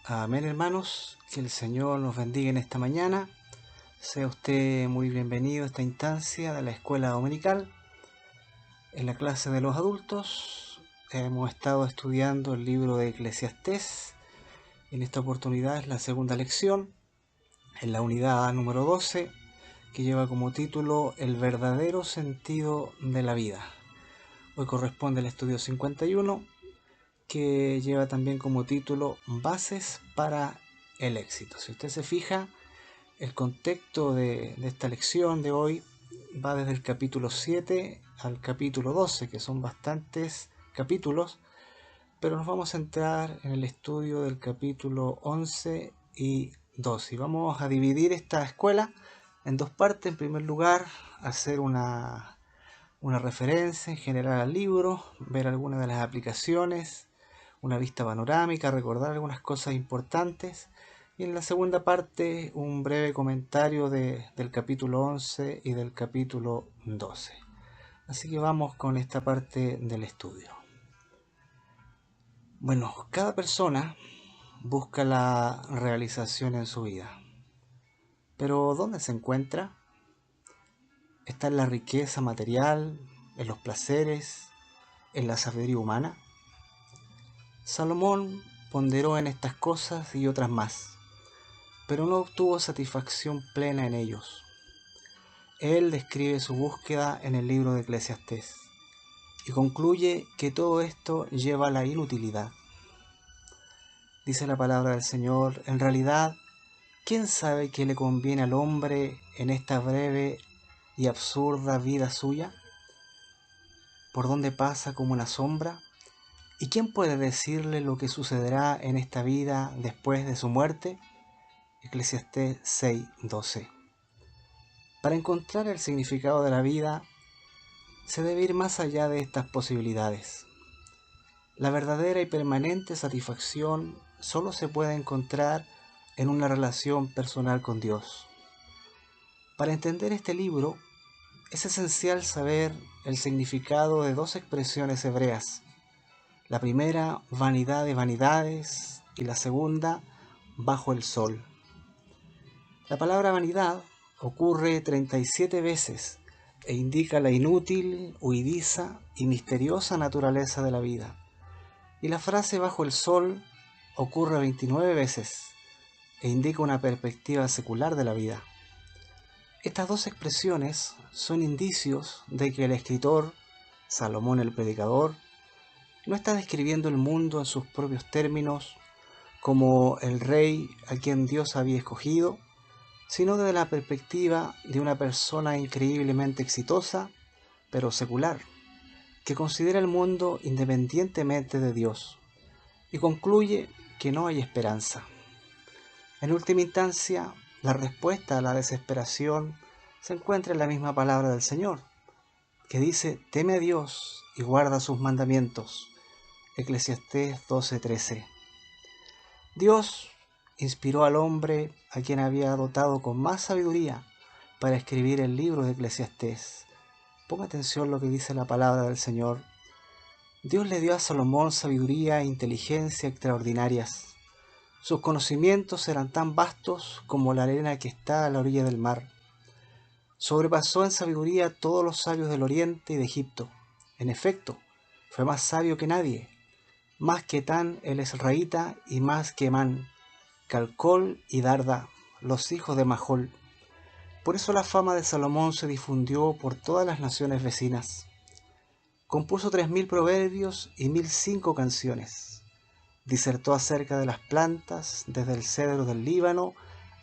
Amén, hermanos, que el Señor nos bendiga en esta mañana. Sea usted muy bienvenido a esta instancia de la escuela dominical. En la clase de los adultos hemos estado estudiando el libro de Eclesiastés. En esta oportunidad es la segunda lección, en la unidad número 12, que lleva como título El verdadero sentido de la vida. Hoy corresponde al estudio 51, que lleva también como título Bases para el éxito. Si usted se fija, el contexto de esta lección de hoy va desde el capítulo 7 al capítulo 12, que son bastantes capítulos, pero nos vamos a centrar en el estudio del capítulo 11 y 12. Y vamos a dividir esta escuela en dos partes. En primer lugar, hacer una referencia en general al libro, ver algunas de las aplicaciones, una vista panorámica, recordar algunas cosas importantes, y en la segunda parte un breve comentario del capítulo 11 y del capítulo 12. Así que vamos con esta parte del estudio. Bueno, cada persona busca la realización en su vida, pero ¿dónde se encuentra? ¿Está en la riqueza material, en los placeres, en la sabiduría humana? Salomón ponderó en estas cosas y otras más, pero no obtuvo satisfacción plena en ellos. Él describe su búsqueda en el libro de Eclesiastés y concluye que todo esto lleva a la inutilidad. Dice la palabra del Señor: en realidad, ¿quién sabe qué le conviene al hombre en esta breve y absurda vida suya? ¿Por dónde pasa como una sombra? ¿Y quién puede decirle lo que sucederá en esta vida después de su muerte? Eclesiastés 6:12. Para encontrar el significado de la vida, se debe ir más allá de estas posibilidades. La verdadera y permanente satisfacción solo se puede encontrar en una relación personal con Dios. Para entender este libro, es esencial saber el significado de dos expresiones hebreas. La primera, vanidad de vanidades, y la segunda, bajo el sol. La palabra vanidad ocurre 37 veces e indica la inútil, huidiza y misteriosa naturaleza de la vida. Y la frase bajo el sol ocurre 29 veces e indica una perspectiva secular de la vida. Estas dos expresiones son indicios de que el escritor, Salomón el predicador, no está describiendo el mundo en sus propios términos como el rey a quien Dios había escogido, sino desde la perspectiva de una persona increíblemente exitosa, pero secular, que considera el mundo independientemente de Dios y concluye que no hay esperanza. En última instancia, la respuesta a la desesperación se encuentra en la misma palabra del Señor, que dice: teme a Dios y guarda sus mandamientos. Eclesiastés 12:13. Dios inspiró al hombre a quien había dotado con más sabiduría para escribir el libro de Eclesiastés. Ponga atención lo que dice la palabra del Señor. Dios le dio a Salomón sabiduría e inteligencia extraordinarias. Sus conocimientos eran tan vastos como la arena que está a la orilla del mar. Sobrepasó en sabiduría a todos los sabios del Oriente y de Egipto. En efecto, fue más sabio que nadie, más que Tan el Esraíta y más que Man, Calcol y Darda, los hijos de Mahol. Por eso la fama de Salomón se difundió por todas las naciones vecinas. Compuso 3000 proverbios y 1005 canciones. Disertó acerca de las plantas, desde el cedro del Líbano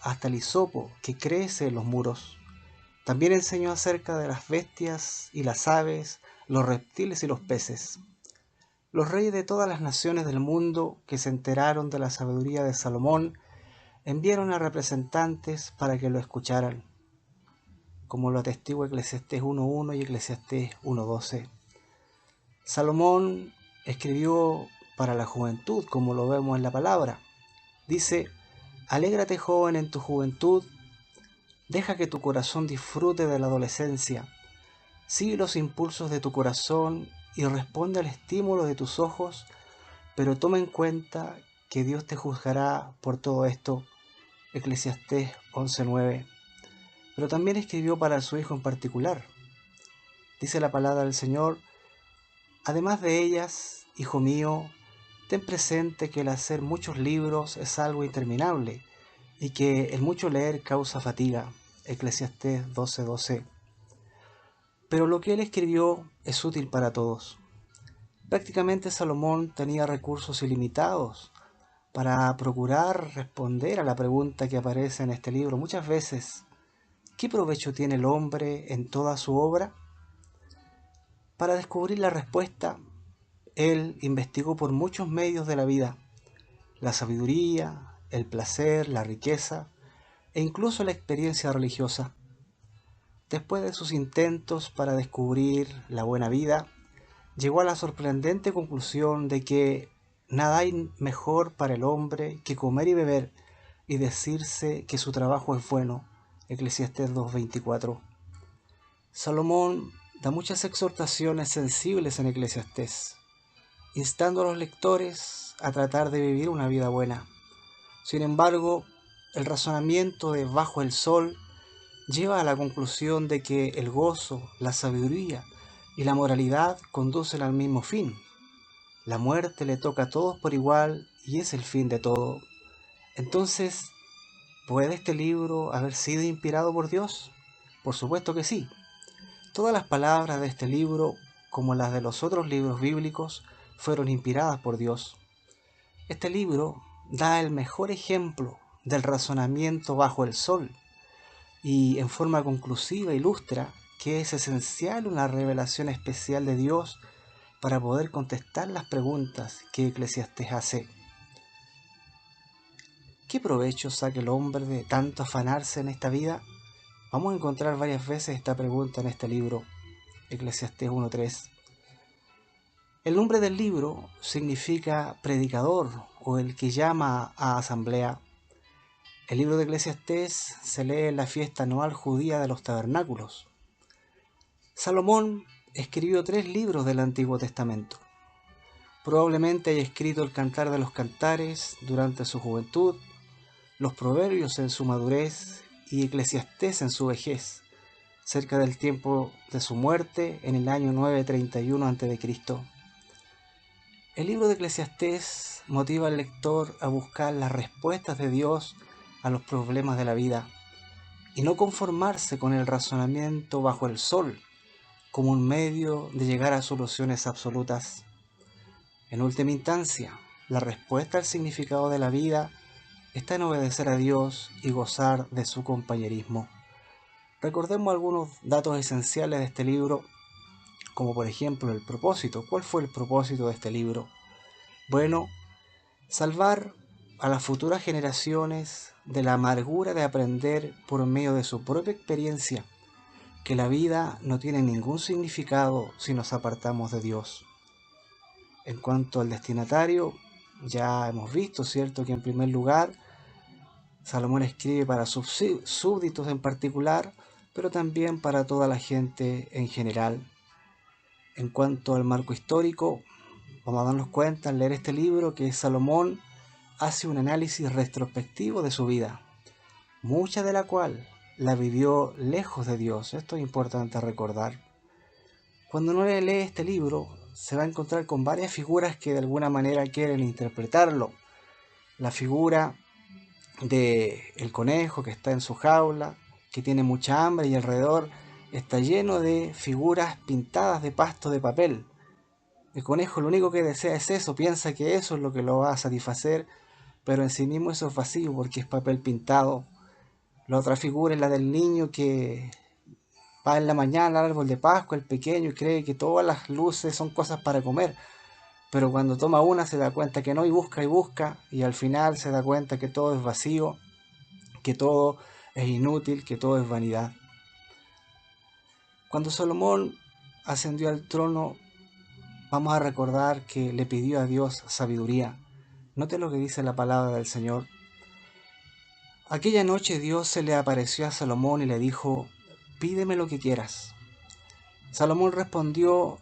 hasta el hisopo que crece en los muros. También enseñó acerca de las bestias y las aves, los reptiles y los peces. Los reyes de todas las naciones del mundo que se enteraron de la sabiduría de Salomón enviaron a representantes para que lo escucharan, como lo atestigua Eclesiastés 1:1 y Eclesiastés 1:12. Salomón escribió para la juventud, como lo vemos en la palabra. Dice: alégrate, joven, en tu juventud, deja que tu corazón disfrute de la adolescencia, sigue los impulsos de tu corazón y responde al estímulo de tus ojos, pero toma en cuenta que Dios te juzgará por todo esto, Eclesiastés 11:9, pero también escribió para su hijo en particular. Dice la palabra del Señor: además de ellas, hijo mío, ten presente que el hacer muchos libros es algo interminable y que el mucho leer causa fatiga. Eclesiastés 12:12. Pero lo que él escribió es útil para todos. Prácticamente Salomón tenía recursos ilimitados para procurar responder a la pregunta que aparece en este libro muchas veces: ¿qué provecho tiene el hombre en toda su obra? Para descubrir la respuesta, él investigó por muchos medios de la vida: la sabiduría, el placer, la riqueza e incluso la experiencia religiosa. Después de sus intentos para descubrir la buena vida, llegó a la sorprendente conclusión de que nada hay mejor para el hombre que comer y beber y decirse que su trabajo es bueno. Eclesiastés 2:24. Salomón da muchas exhortaciones sensibles en Eclesiastés, instando a los lectores a tratar de vivir una vida buena. Sin embargo, el razonamiento de bajo el sol lleva a la conclusión de que el gozo, la sabiduría y la moralidad conducen al mismo fin. La muerte le toca a todos por igual y es el fin de todo. Entonces, ¿puede este libro haber sido inspirado por Dios? Por supuesto que sí. Todas las palabras de este libro, como las de los otros libros bíblicos, fueron inspiradas por Dios. Este libro da el mejor ejemplo del razonamiento bajo el sol y en forma conclusiva ilustra que es esencial una revelación especial de Dios para poder contestar las preguntas que Eclesiastés hace. ¿Qué provecho saca el hombre de tanto afanarse en esta vida? Vamos a encontrar varias veces esta pregunta en este libro, Eclesiastés 1:3. El nombre del libro significa predicador o el que llama a asamblea. El libro de Eclesiastés se lee en la fiesta anual judía de los tabernáculos. Salomón escribió 3 libros del Antiguo Testamento. Probablemente haya escrito el Cantar de los Cantares durante su juventud, los Proverbios en su madurez y Eclesiastés en su vejez, cerca del tiempo de su muerte en el año 931 a.C. El libro de Eclesiastés motiva al lector a buscar las respuestas de Dios a los problemas de la vida y no conformarse con el razonamiento bajo el sol como un medio de llegar a soluciones absolutas. En última instancia, la respuesta al significado de la vida está en obedecer a Dios y gozar de su compañerismo. Recordemos algunos datos esenciales de este libro, como por ejemplo el propósito. ¿Cuál fue el propósito de este libro? Bueno, salvar a las futuras generaciones de la amargura de aprender por medio de su propia experiencia que la vida no tiene ningún significado si nos apartamos de Dios. En cuanto al destinatario, ya hemos visto, ¿cierto?, que en primer lugar Salomón escribe para sus súbditos en particular, pero también para toda la gente en general. En cuanto al marco histórico, vamos a darnos cuenta al leer este libro que Salomón hace un análisis retrospectivo de su vida, mucha de la cual la vivió lejos de Dios. Esto es importante recordar. Cuando uno lee este libro, se va a encontrar con varias figuras que de alguna manera quieren interpretarlo. La figura del conejo que está en su jaula, que tiene mucha hambre y alrededor está lleno de figuras pintadas de pasto de papel. El conejo lo único que desea es eso, piensa que eso es lo que lo va a satisfacer, pero en sí mismo eso es vacío porque es papel pintado. La otra figura es la del niño que va en la mañana al árbol de Pascua, el pequeño, y cree que todas las luces son cosas para comer. Pero cuando toma una se da cuenta que no, y busca, y al final se da cuenta que todo es vacío, que todo es inútil, que todo es vanidad. Cuando Salomón ascendió al trono, vamos a recordar que le pidió a Dios sabiduría. Note lo que dice la palabra del Señor. Aquella noche Dios se le apareció a Salomón y le dijo: pídeme lo que quieras. Salomón respondió: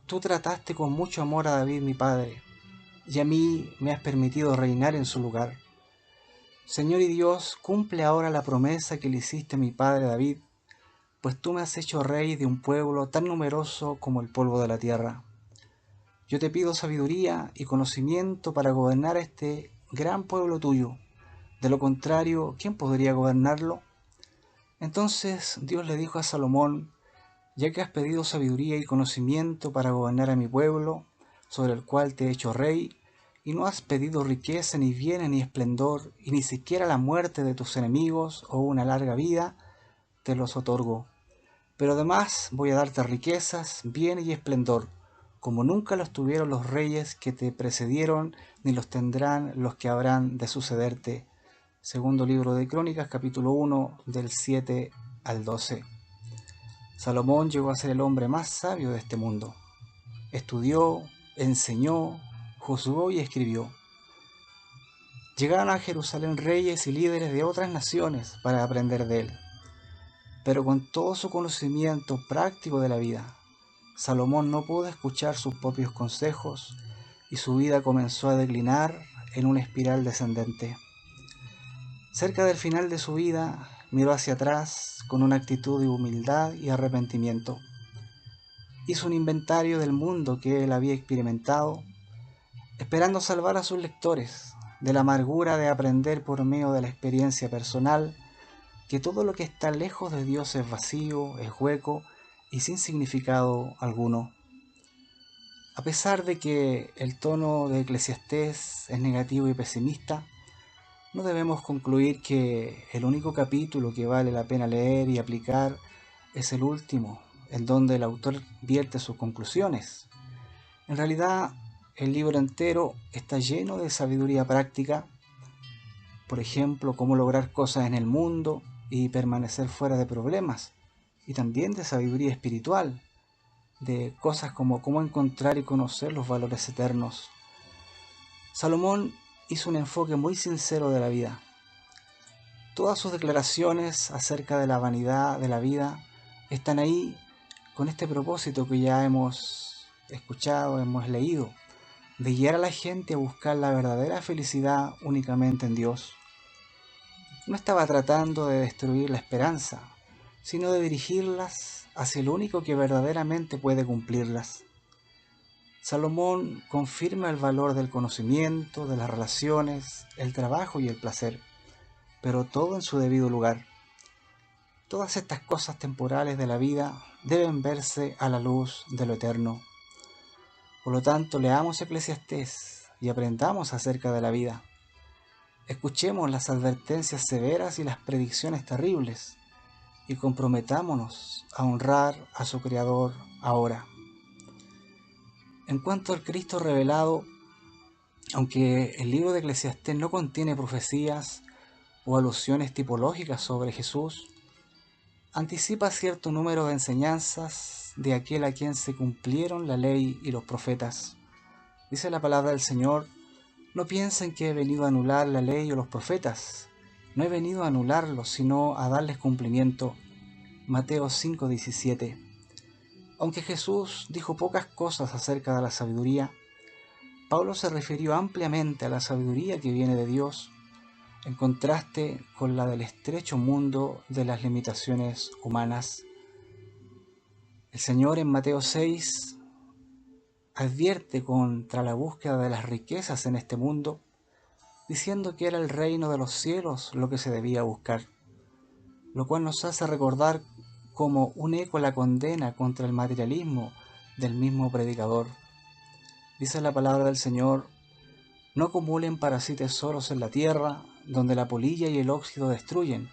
tú trataste con mucho amor a David mi padre, y a mí me has permitido reinar en su lugar. Señor y Dios, cumple ahora la promesa que le hiciste a mi padre David, pues tú me has hecho rey de un pueblo tan numeroso como el polvo de la tierra. Yo te pido sabiduría y conocimiento para gobernar este gran pueblo tuyo. De lo contrario, ¿quién podría gobernarlo? Entonces Dios le dijo a Salomón: ya que has pedido sabiduría y conocimiento para gobernar a mi pueblo, sobre el cual te he hecho rey, y no has pedido riqueza, ni bienes, ni esplendor, y ni siquiera la muerte de tus enemigos o una larga vida, te los otorgo. Pero además voy a darte riquezas, bienes y esplendor, como nunca los tuvieron los reyes que te precedieron, ni los tendrán los que habrán de sucederte. Segundo libro de Crónicas, capítulo 1, del 7 al 12. Salomón llegó a ser el hombre más sabio de este mundo. Estudió, enseñó, juzgó y escribió. Llegaron a Jerusalén reyes y líderes de otras naciones para aprender de él. Pero con todo su conocimiento práctico de la vida, Salomón no pudo escuchar sus propios consejos y su vida comenzó a declinar en una espiral descendente. Cerca del final de su vida, miró hacia atrás con una actitud de humildad y arrepentimiento. Hizo un inventario del mundo que él había experimentado, esperando salvar a sus lectores de la amargura de aprender por medio de la experiencia personal que todo lo que está lejos de Dios es vacío, es hueco y sin significado alguno. A pesar de que el tono de Eclesiastés es negativo y pesimista, no debemos concluir que el único capítulo que vale la pena leer y aplicar es el último, en donde el autor vierte sus conclusiones. En realidad, el libro entero está lleno de sabiduría práctica, por ejemplo, cómo lograr cosas en el mundo y permanecer fuera de problemas, y también de sabiduría espiritual, de cosas como cómo encontrar y conocer los valores eternos. Salomón hizo un enfoque muy sincero de la vida. Todas sus declaraciones acerca de la vanidad de la vida están ahí con este propósito que ya hemos escuchado, hemos leído, de guiar a la gente a buscar la verdadera felicidad únicamente en Dios. No estaba tratando de destruir la esperanza, sino de dirigirlas hacia el único que verdaderamente puede cumplirlas. Salomón confirma el valor del conocimiento, de las relaciones, el trabajo y el placer, pero todo en su debido lugar. Todas estas cosas temporales de la vida deben verse a la luz de lo eterno. Por lo tanto, leamos Eclesiastés y aprendamos acerca de la vida. Escuchemos las advertencias severas y las predicciones terribles y comprometámonos a honrar a su Creador ahora. En cuanto al Cristo revelado, aunque el libro de Eclesiastés no contiene profecías o alusiones tipológicas sobre Jesús, anticipa cierto número de enseñanzas de aquel a quien se cumplieron la ley y los profetas. Dice la palabra del Señor: no piensen que he venido a anular la ley o los profetas. No he venido a anularlos, sino a darles cumplimiento. Mateo 5:17. Aunque Jesús dijo pocas cosas acerca de la sabiduría, Pablo se refirió ampliamente a la sabiduría que viene de Dios, en contraste con la del estrecho mundo de las limitaciones humanas. El Señor en Mateo 6 advierte contra la búsqueda de las riquezas en este mundo, diciendo que era el reino de los cielos lo que se debía buscar, lo cual nos hace recordar como un eco la condena contra el materialismo del mismo predicador. Dice la palabra del Señor: no acumulen para sí tesoros en la tierra, donde la polilla y el óxido destruyen,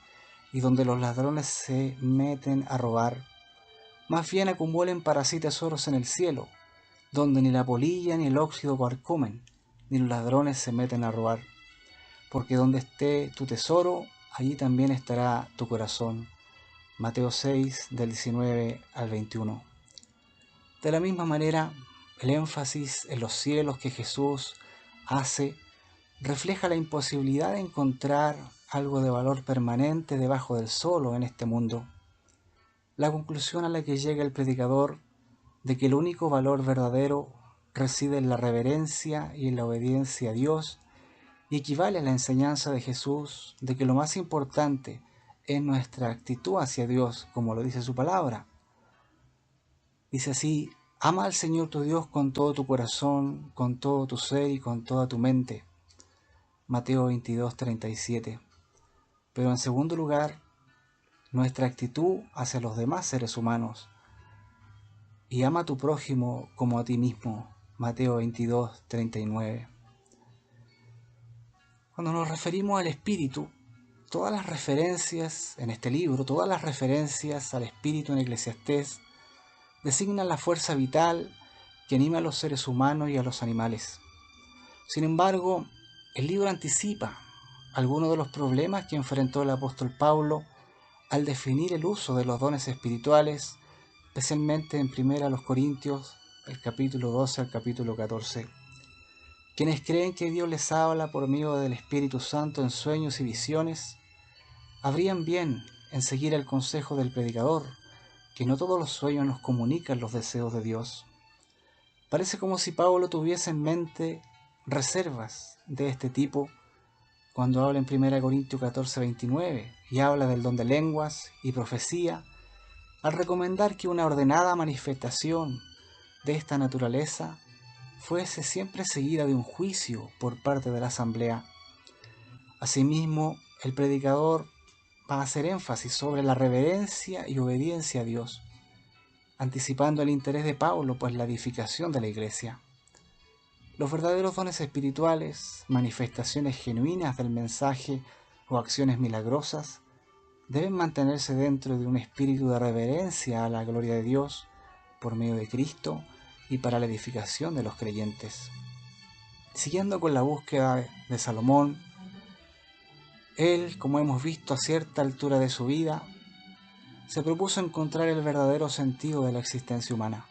y donde los ladrones se meten a robar. Más bien acumulen para sí tesoros en el cielo, donde ni la polilla ni el óxido carcomen, ni los ladrones se meten a robar. Porque donde esté tu tesoro, allí también estará tu corazón. Mateo 6, del 19 al 21. De la misma manera, el énfasis en los cielos que Jesús hace refleja la imposibilidad de encontrar algo de valor permanente debajo del sol o en este mundo. La conclusión a la que llega el predicador de que el único valor verdadero reside en la reverencia y en la obediencia a Dios y equivale a la enseñanza de Jesús de que lo más importante es nuestra actitud hacia Dios, como lo dice su palabra. Dice así: ama al Señor tu Dios con todo tu corazón, con todo tu ser y con toda tu mente. Mateo 22:37. Pero en segundo lugar, nuestra actitud hacia los demás seres humanos. Y ama a tu prójimo como a ti mismo. Mateo 22:39. Cuando nos referimos al Espíritu, todas las referencias en este libro, todas las referencias al Espíritu en Eclesiastés, designan la fuerza vital que anima a los seres humanos y a los animales. Sin embargo, el libro anticipa algunos de los problemas que enfrentó el apóstol Pablo al definir el uso de los dones espirituales, especialmente en 1 Corintios, el capítulo 12 al capítulo 14. Quienes creen que Dios les habla por medio del Espíritu Santo en sueños y visiones, habrían bien en seguir el consejo del predicador, que no todos los sueños nos comunican los deseos de Dios. Parece como si Pablo tuviese en mente reservas de este tipo cuando habla en 1 Corintios 14:29 y habla del don de lenguas y profecía, al recomendar que una ordenada manifestación de esta naturaleza fuese siempre seguida de un juicio por parte de la asamblea. Asimismo, el predicador va a hacer énfasis sobre la reverencia y obediencia a Dios, anticipando el interés de Pablo por la edificación de la iglesia. Los verdaderos dones espirituales, manifestaciones genuinas del mensaje o acciones milagrosas, deben mantenerse dentro de un espíritu de reverencia a la gloria de Dios por medio de Cristo y para la edificación de los creyentes. Siguiendo con la búsqueda de Salomón, él, como hemos visto a cierta altura de su vida, se propuso encontrar el verdadero sentido de la existencia humana.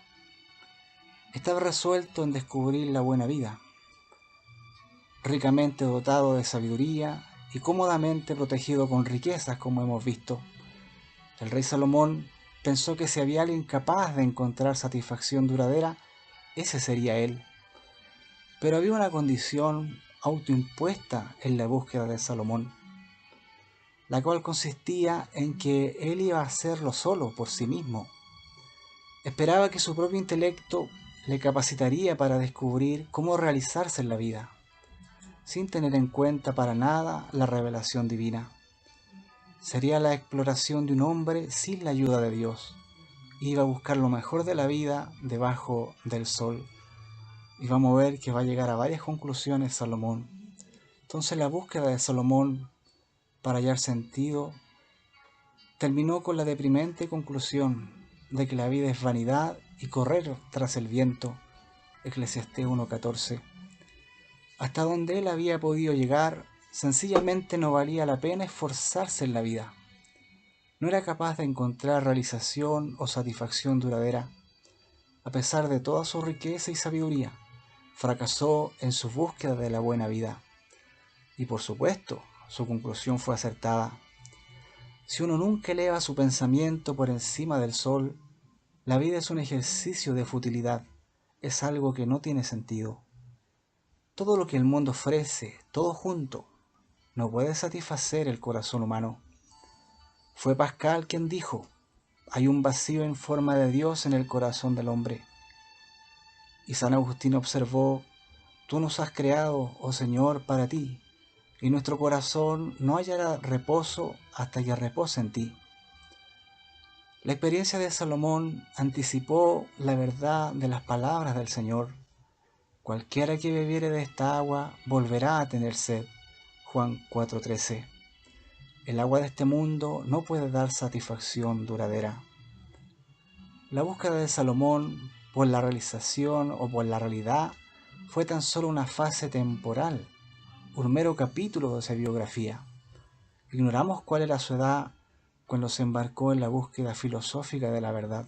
Estaba resuelto en descubrir la buena vida, ricamente dotado de sabiduría y cómodamente protegido con riquezas, como hemos visto. El rey Salomón pensó que si había alguien capaz de encontrar satisfacción duradera, ese sería él. Pero había una condición autoimpuesta en la búsqueda de Salomón, la cual consistía en que él iba a hacerlo solo por sí mismo. Esperaba que su propio intelecto le capacitaría para descubrir cómo realizarse en la vida, sin tener en cuenta para nada la revelación divina. Sería la exploración de un hombre sin la ayuda de Dios. Iba a buscar lo mejor de la vida debajo del sol. Y vamos a ver que va a llegar a varias conclusiones Salomón. Entonces la búsqueda de Salomón para hallar sentido terminó con la deprimente conclusión de que la vida es vanidad y correr tras el viento. Eclesiastés 1:14. Hasta donde él había podido llegar, sencillamente no valía la pena esforzarse en la vida. No era capaz de encontrar realización o satisfacción duradera. A pesar de toda su riqueza y sabiduría, fracasó en su búsqueda de la buena vida. Y por supuesto, su conclusión fue acertada. Si uno nunca eleva su pensamiento por encima del sol, la vida es un ejercicio de futilidad, es algo que no tiene sentido. Todo lo que el mundo ofrece, todo junto, no puede satisfacer el corazón humano. Fue Pascal quien dijo: hay un vacío en forma de Dios en el corazón del hombre. Y San Agustín observó: tú nos has creado, oh Señor, para ti, y nuestro corazón no hallará reposo hasta que repose en ti. La experiencia de Salomón anticipó la verdad de las palabras del Señor. Cualquiera que bebiere de esta agua volverá a tener sed. Juan 4:13. El agua de este mundo no puede dar satisfacción duradera. La búsqueda de Salomón por la realización o por la realidad fue tan solo una fase temporal, un mero capítulo de su biografía. Ignoramos cuál era su edad cuando se embarcó en la búsqueda filosófica de la verdad,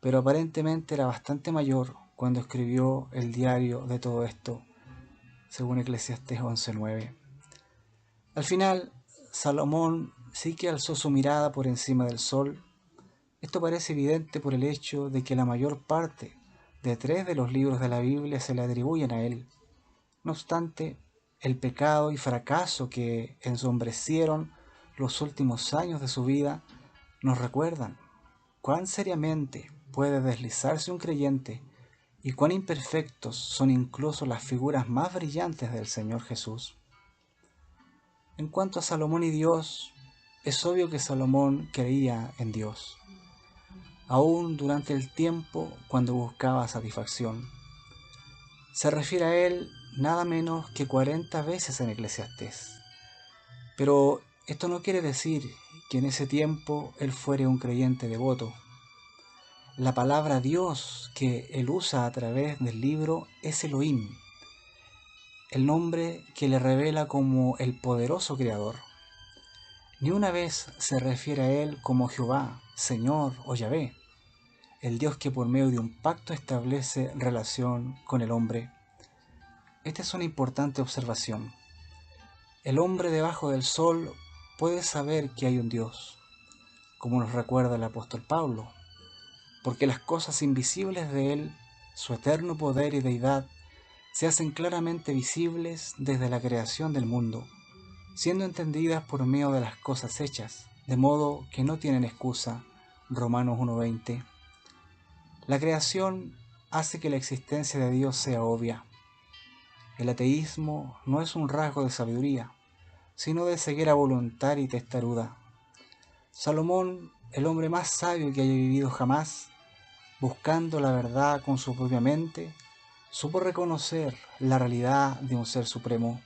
pero aparentemente era bastante mayor cuando escribió el diario de todo esto, según Eclesiastés 11:9. Al final, Salomón sí que alzó su mirada por encima del sol. Esto parece evidente por el hecho de que la mayor parte de 3 de los libros de la Biblia se le atribuyen a él. No obstante, el pecado y fracaso que ensombrecieron los últimos años de su vida nos recuerdan cuán seriamente puede deslizarse un creyente y cuán imperfectos son incluso las figuras más brillantes del Señor Jesús. En cuanto a Salomón y Dios, es obvio que Salomón creía en Dios, aún durante el tiempo cuando buscaba satisfacción. Se refiere a él nada menos que 40 veces en Eclesiastés. Pero esto no quiere decir que en ese tiempo él fuera un creyente devoto. La palabra Dios que él usa a través del libro es Elohim, el nombre que le revela como el poderoso creador. Ni una vez se refiere a él como Jehová, Señor o Yahvé, el Dios que por medio de un pacto establece relación con el hombre. Esta es una importante observación. El hombre debajo del sol puede saber que hay un Dios, como nos recuerda el apóstol Pablo, porque las cosas invisibles de él, su eterno poder y deidad, se hacen claramente visibles desde la creación del mundo, siendo entendidas por medio de las cosas hechas, de modo que no tienen excusa. Romanos 1:20. La creación hace que la existencia de Dios sea obvia. El ateísmo no es un rasgo de sabiduría, sino de ceguera voluntaria y testaruda. Salomón, el hombre más sabio que haya vivido jamás, buscando la verdad con su propia mente, supo reconocer la realidad de un ser supremo.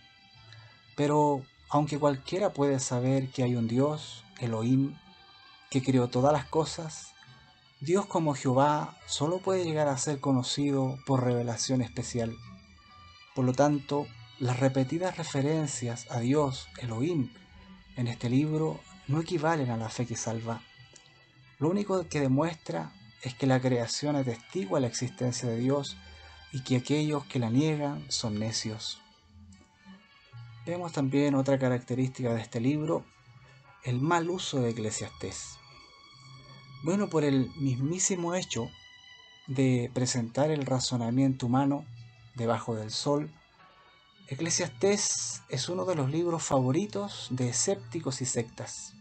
Pero aunque cualquiera puede saber que hay un Dios, Elohim, que creó todas las cosas, Dios como Jehová solo puede llegar a ser conocido por revelación especial. Por lo tanto, las repetidas referencias a Dios, Elohim, en este libro no equivalen a la fe que salva. Lo único que demuestra es que la creación atestigua la existencia de Dios y que aquellos que la niegan son necios. Vemos también otra característica de este libro, el mal uso de Eclesiastés. Bueno, por el mismísimo hecho de presentar el razonamiento humano debajo del sol, Eclesiastés es uno de los libros favoritos de escépticos y sectas.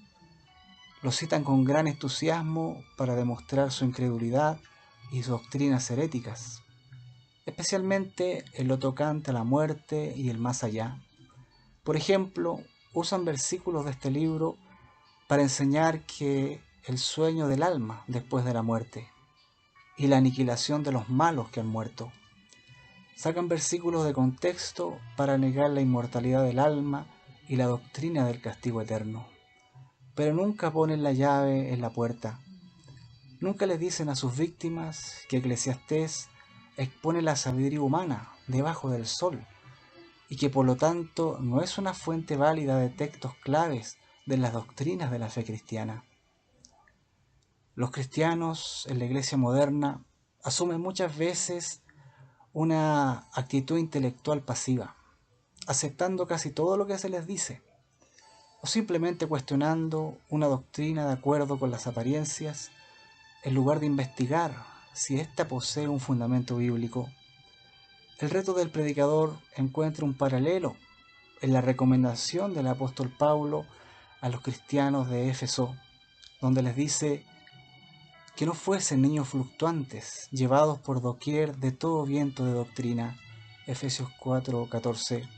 Lo citan con gran entusiasmo para demostrar su incredulidad y sus doctrinas heréticas, especialmente en lo tocante a la muerte y el más allá. Por ejemplo, usan versículos de este libro para enseñar que el sueño del alma después de la muerte y la aniquilación de los malos que han muerto. Sacan versículos de contexto para negar la inmortalidad del alma y la doctrina del castigo eterno. Pero nunca ponen la llave en la puerta. Nunca les dicen a sus víctimas que Eclesiastés expone la sabiduría humana debajo del sol y que por lo tanto no es una fuente válida de textos claves de las doctrinas de la fe cristiana. Los cristianos en la iglesia moderna asumen muchas veces una actitud intelectual pasiva, aceptando casi todo lo que se les dice, o simplemente cuestionando una doctrina de acuerdo con las apariencias, en lugar de investigar si ésta posee un fundamento bíblico. El reto del predicador encuentra un paralelo en la recomendación del apóstol Pablo a los cristianos de Éfeso, donde les dice que no fuesen niños fluctuantes, llevados por doquier de todo viento de doctrina. Efesios 4:14.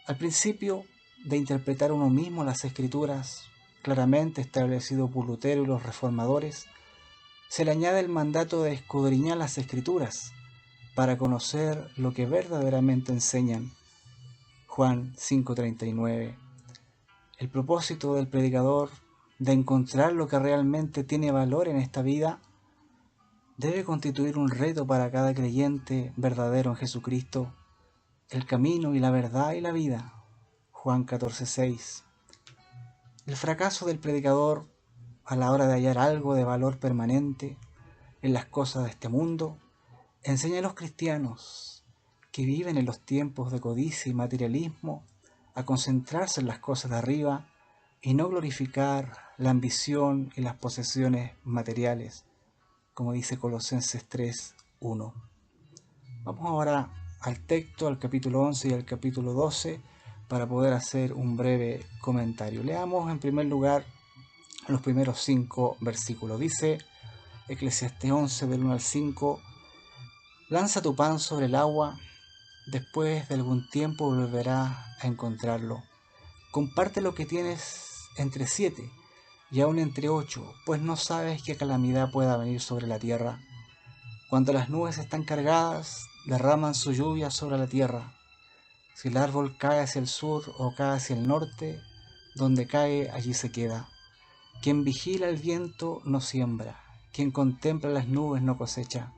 Al principio de interpretar uno mismo las Escrituras, claramente establecido por Lutero y los reformadores, se le añade el mandato de escudriñar las Escrituras para conocer lo que verdaderamente enseñan. Juan 5:39. El propósito del predicador de encontrar lo que realmente tiene valor en esta vida debe constituir un reto para cada creyente verdadero en Jesucristo, el camino y la verdad y la vida. Juan 14:6. El fracaso del predicador a la hora de hallar algo de valor permanente en las cosas de este mundo enseña a los cristianos que viven en los tiempos de codicia y materialismo a concentrarse en las cosas de arriba y no glorificar la ambición y las posesiones materiales, como dice Colosenses 3, 1. Vamos ahora al texto, al capítulo 11 y al capítulo 12, para poder hacer un breve comentario. Leamos en primer lugar los primeros 5 versículos. Dice Eclesiastés 11 del 1 al 5: lanza tu pan sobre el agua, después de algún tiempo volverás a encontrarlo. Comparte lo que tienes entre 7 y aún entre 8, pues no sabes qué calamidad pueda venir sobre la tierra. Cuando las nubes están cargadas, derraman su lluvia sobre la tierra. Si el árbol cae hacia el sur o cae hacia el norte, donde cae allí se queda. Quien vigila el viento no siembra, quien contempla las nubes no cosecha.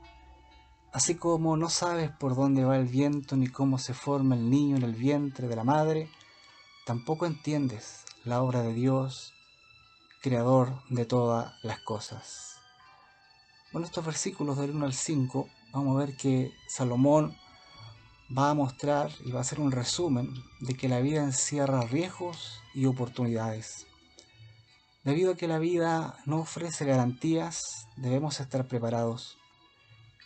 Así como no sabes por dónde va el viento ni cómo se forma el niño en el vientre de la madre, tampoco entiendes la obra de Dios, creador de todas las cosas. Bueno, estos versículos del 1 al 5, vamos a ver que Salomón va a mostrar y va a hacer un resumen de que la vida encierra riesgos y oportunidades. Debido a que la vida no ofrece garantías, debemos estar preparados.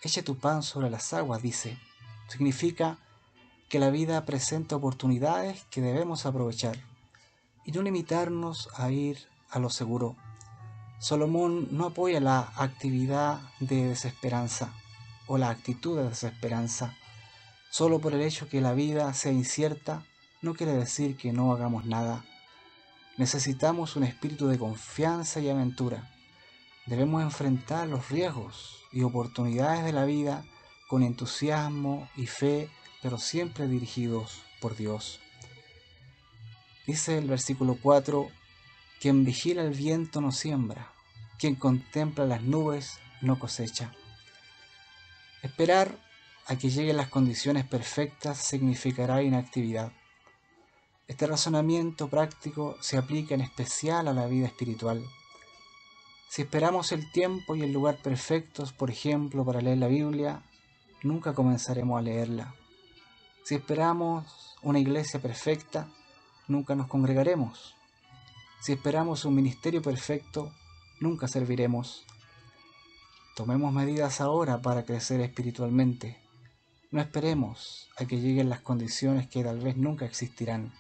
Echa tu pan sobre las aguas, dice. Significa que la vida presenta oportunidades que debemos aprovechar y no limitarnos a ir a lo seguro. Salomón no apoya la actividad de desesperanza o la actitud de desesperanza. Solo por el hecho que la vida sea incierta no quiere decir que no hagamos nada. Necesitamos un espíritu de confianza y aventura. Debemos enfrentar los riesgos y oportunidades de la vida con entusiasmo y fe, pero siempre dirigidos por Dios. Dice el versículo 4: quien vigila el viento no siembra, quien contempla las nubes no cosecha. Esperar a que lleguen las condiciones perfectas significará inactividad. Este razonamiento práctico se aplica en especial a la vida espiritual. Si esperamos el tiempo y el lugar perfectos, por ejemplo, para leer la Biblia, nunca comenzaremos a leerla. Si esperamos una iglesia perfecta, nunca nos congregaremos. Si esperamos un ministerio perfecto, nunca serviremos. Tomemos medidas ahora para crecer espiritualmente. No esperemos a que lleguen las condiciones que tal vez nunca existirán.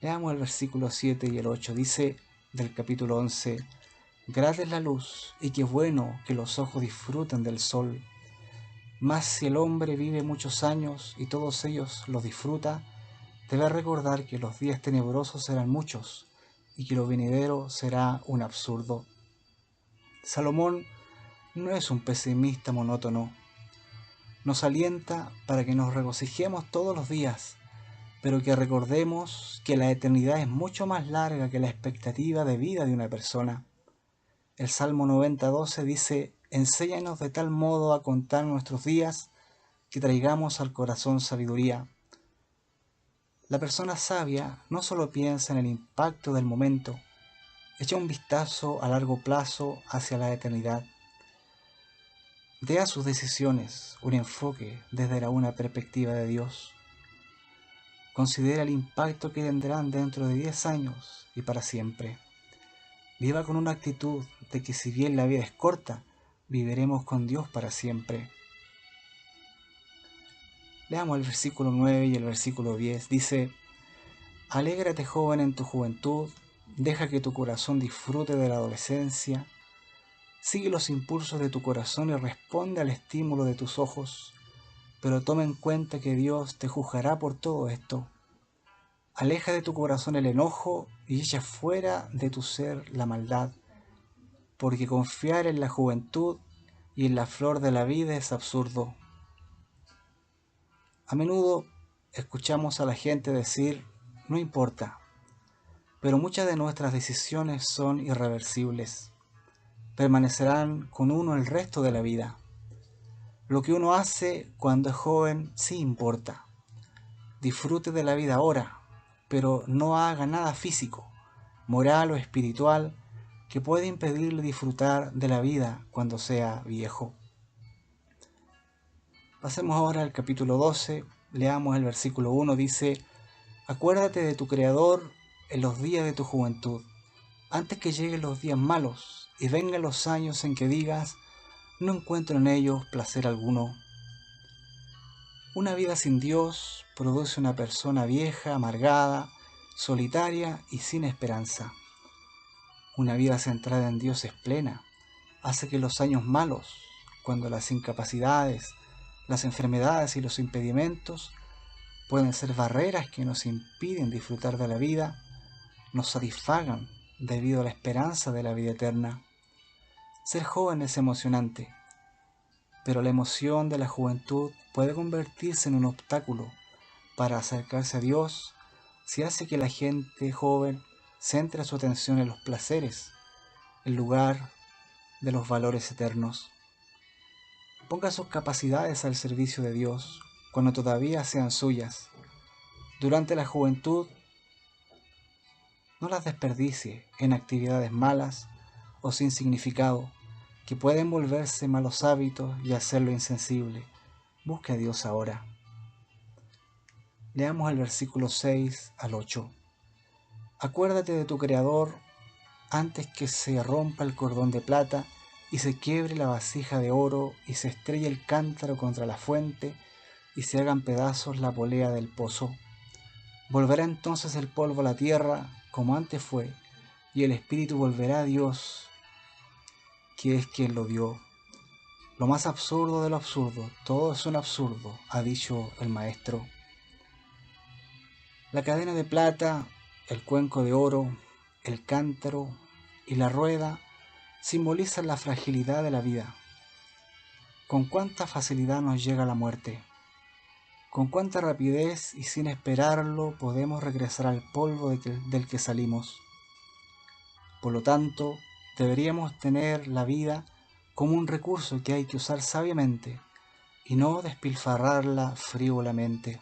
Leamos el versículo 7 y el 8. Dice del capítulo 11: grata es la luz y qué bueno que los ojos disfruten del sol. Mas si el hombre vive muchos años y todos ellos los disfruta, debe recordar que los días tenebrosos serán muchos y que lo venidero será un absurdo. Salomón no es un pesimista monótono. Nos alienta para que nos regocijemos todos los días, pero que recordemos que la eternidad es mucho más larga que la expectativa de vida de una persona. El Salmo 90:12 dice: enséñanos de tal modo a contar nuestros días que traigamos al corazón sabiduría. La persona sabia no solo piensa en el impacto del momento, echa un vistazo a largo plazo hacia la eternidad. Dé a sus decisiones un enfoque desde una perspectiva de Dios. Considera el impacto que tendrán dentro de 10 años y para siempre. Viva con una actitud de que si bien la vida es corta, viviremos con Dios para siempre. Leamos el versículo 9 y el versículo 10. Dice: alégrate, joven, en tu juventud, deja que tu corazón disfrute de la adolescencia, sigue los impulsos de tu corazón y responde al estímulo de tus ojos, pero toma en cuenta que Dios te juzgará por todo esto. Aleja de tu corazón el enojo y echa fuera de tu ser la maldad, porque confiar en la juventud y en la flor de la vida es absurdo. A menudo escuchamos a la gente decir: no importa, pero muchas de nuestras decisiones son irreversibles. Permanecerán con uno el resto de la vida. Lo que uno hace cuando es joven sí importa. Disfrute de la vida ahora, pero no haga nada físico, moral o espiritual que pueda impedirle disfrutar de la vida cuando sea viejo. Pasemos ahora al capítulo 12, leamos el versículo 1, dice: acuérdate de tu Creador en los días de tu juventud, antes que lleguen los días malos y vengan los años en que digas: no encuentro en ellos placer alguno. Una vida sin Dios produce una persona vieja, amargada, solitaria y sin esperanza. Una vida centrada en Dios es plena, hace que los años malos, cuando las incapacidades, las enfermedades y los impedimentos pueden ser barreras que nos impiden disfrutar de la vida, nos satisfagan debido a la esperanza de la vida eterna. Ser joven es emocionante, pero la emoción de la juventud puede convertirse en un obstáculo para acercarse a Dios si hace que la gente joven centre su atención en los placeres, en lugar de los valores eternos. Ponga sus capacidades al servicio de Dios cuando todavía sean suyas. Durante la juventud, no las desperdicie en actividades malas o sin significado, que pueden volverse malos hábitos y hacerlo insensible. Busque a Dios ahora. Leamos el versículo 6 al 8. Acuérdate de tu Creador antes que se rompa el cordón de plata y se quiebre la vasija de oro y se estrelle el cántaro contra la fuente y se hagan pedazos la polea del pozo. Volverá entonces el polvo a la tierra como antes fue, y el espíritu volverá a Dios, que es quien lo dio. Lo más absurdo de lo absurdo, todo es un absurdo, ha dicho el maestro. La cadena de plata, el cuenco de oro, el cántaro y la rueda simbolizan la fragilidad de la vida. Con cuánta facilidad nos llega la muerte. Con cuánta rapidez y sin esperarlo podemos regresar al polvo del que salimos. Por lo tanto, deberíamos tener la vida como un recurso que hay que usar sabiamente y no despilfarrarla frívolamente.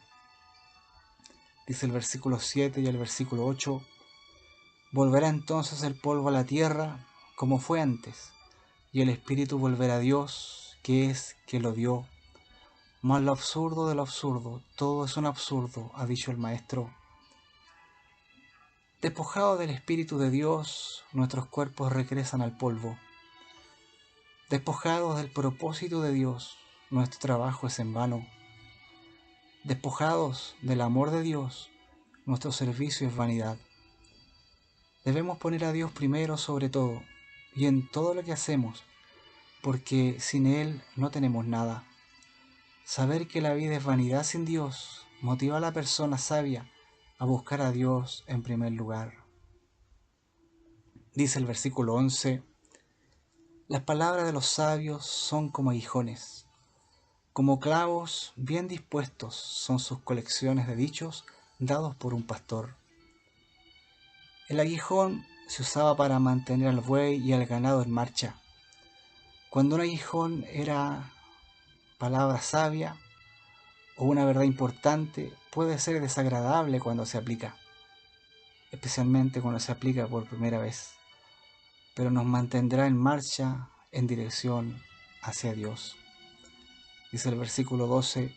Dice el versículo 7 y el versículo 8, volverá entonces el polvo a la tierra como fue antes, y el espíritu volverá a Dios, que es que lo dio. Mas lo absurdo de lo absurdo, todo es un absurdo, ha dicho el maestro. Despojados del Espíritu de Dios, nuestros cuerpos regresan al polvo. Despojados del propósito de Dios, nuestro trabajo es en vano. Despojados del amor de Dios, nuestro servicio es vanidad. Debemos poner a Dios primero sobre todo y en todo lo que hacemos, porque sin Él no tenemos nada. Saber que la vida es vanidad sin Dios motiva a la persona sabia a buscar a Dios en primer lugar. Dice el versículo 11, las palabras de los sabios son como aguijones, como clavos bien dispuestos son sus colecciones de dichos dados por un pastor. El aguijón se usaba para mantener al buey y al ganado en marcha. Cuando un aguijón era palabra sabia o una verdad importante, puede ser desagradable cuando se aplica, especialmente cuando se aplica por primera vez, pero nos mantendrá en marcha en dirección hacia Dios. Dice el versículo 12,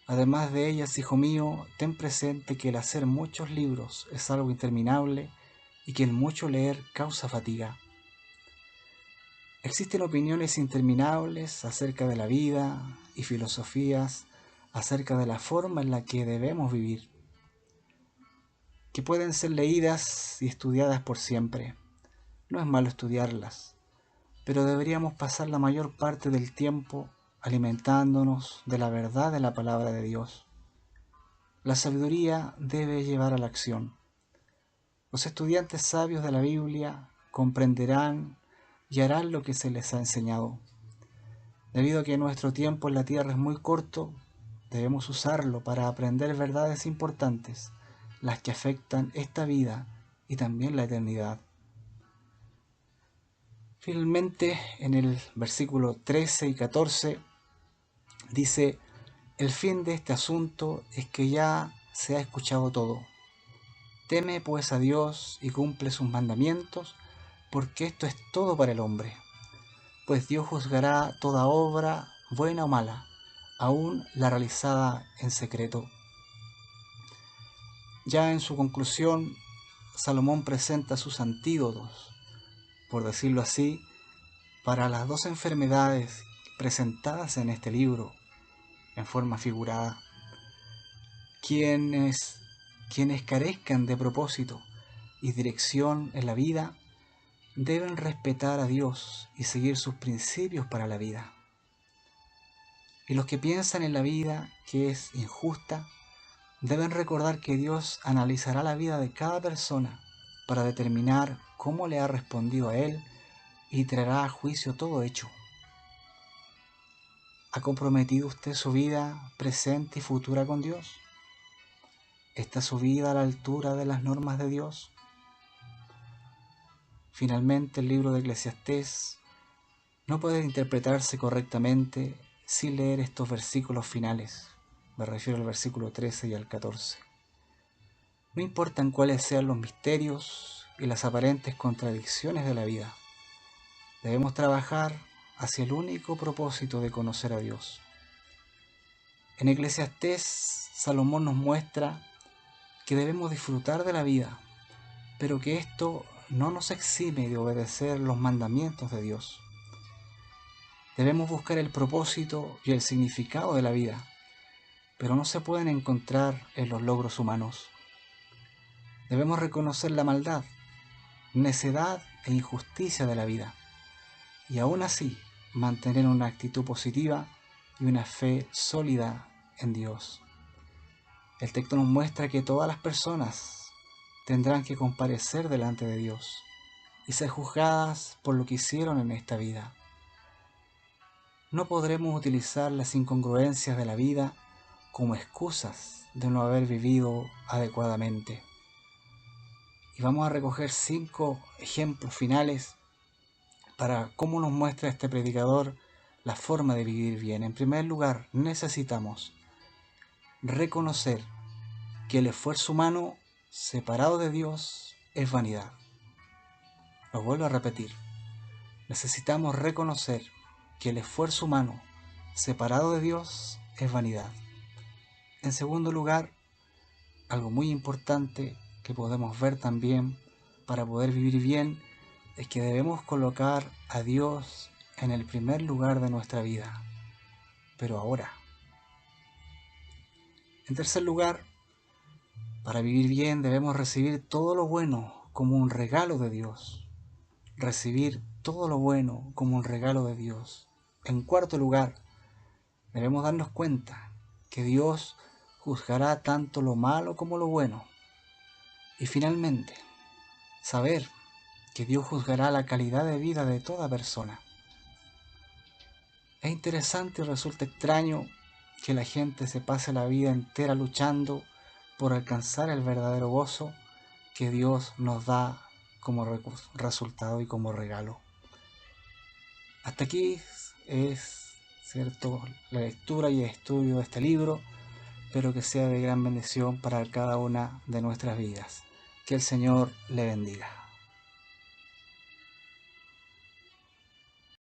además de ellas, hijo mío, ten presente que el hacer muchos libros es algo interminable y que el mucho leer causa fatiga. Existen opiniones interminables acerca de la vida y filosofías acerca de la forma en la que debemos vivir, que pueden ser leídas y estudiadas por siempre. No es malo estudiarlas, pero deberíamos pasar la mayor parte del tiempo alimentándonos de la verdad de la palabra de Dios. La sabiduría debe llevar a la acción. Los estudiantes sabios de la Biblia comprenderán y harán lo que se les ha enseñado. Debido a que nuestro tiempo en la tierra es muy corto, debemos usarlo para aprender verdades importantes, las que afectan esta vida y también la eternidad. Finalmente, en el versículo 13 y 14, dice, el fin de este asunto es que ya se ha escuchado todo. Teme pues a Dios y cumple sus mandamientos, porque esto es todo para el hombre. Pues Dios juzgará toda obra, buena o mala, aún la realizada en secreto. Ya en su conclusión, Salomón presenta sus antídotos, por decirlo así, para las dos enfermedades presentadas en este libro en forma figurada. Quienes carezcan de propósito y dirección en la vida deben respetar a Dios y seguir sus principios para la vida. Y los que piensan en la vida que es injusta deben recordar que Dios analizará la vida de cada persona para determinar cómo le ha respondido a Él y traerá a juicio todo hecho. ¿Ha comprometido usted su vida presente y futura con Dios? ¿Está su vida a la altura de las normas de Dios? Finalmente, el libro de Eclesiastés no puede interpretarse correctamente sin leer estos versículos finales. Me refiero al versículo 13 y al 14. No importan cuáles sean los misterios y las aparentes contradicciones de la vida, debemos trabajar hacia el único propósito de conocer a Dios. En Eclesiastés, Salomón nos muestra que debemos disfrutar de la vida, pero que esto no nos exime de obedecer los mandamientos de Dios. Debemos buscar el propósito y el significado de la vida, pero no se pueden encontrar en los logros humanos. Debemos reconocer la maldad, necedad e injusticia de la vida, y aún así mantener una actitud positiva y una fe sólida en Dios. El texto nos muestra que todas las personas tendrán que comparecer delante de Dios y ser juzgadas por lo que hicieron en esta vida. No podremos utilizar las incongruencias de la vida como excusas de no haber vivido adecuadamente. Y vamos a recoger 5 ejemplos finales para cómo nos muestra este predicador la forma de vivir bien. En primer lugar, necesitamos reconocer que el esfuerzo humano separado de Dios es vanidad. Lo vuelvo a repetir. Necesitamos reconocer que el esfuerzo humano separado de Dios es vanidad. En segundo lugar, algo muy importante que podemos ver también para poder vivir bien es que debemos colocar a Dios en el primer lugar de nuestra vida, pero ahora. En tercer lugar, para vivir bien debemos recibir todo lo bueno como un regalo de Dios. Recibir todo lo bueno como un regalo de Dios. En cuarto lugar, debemos darnos cuenta que Dios juzgará tanto lo malo como lo bueno. Y finalmente, saber que Dios juzgará la calidad de vida de toda persona. Es interesante y resulta extraño que la gente se pase la vida entera luchando por alcanzar el verdadero gozo que Dios nos da como resultado y como regalo. Hasta aquí es cierto la lectura y el estudio de este libro. Espero que sea de gran bendición para cada una de nuestras vidas. Que el Señor le bendiga.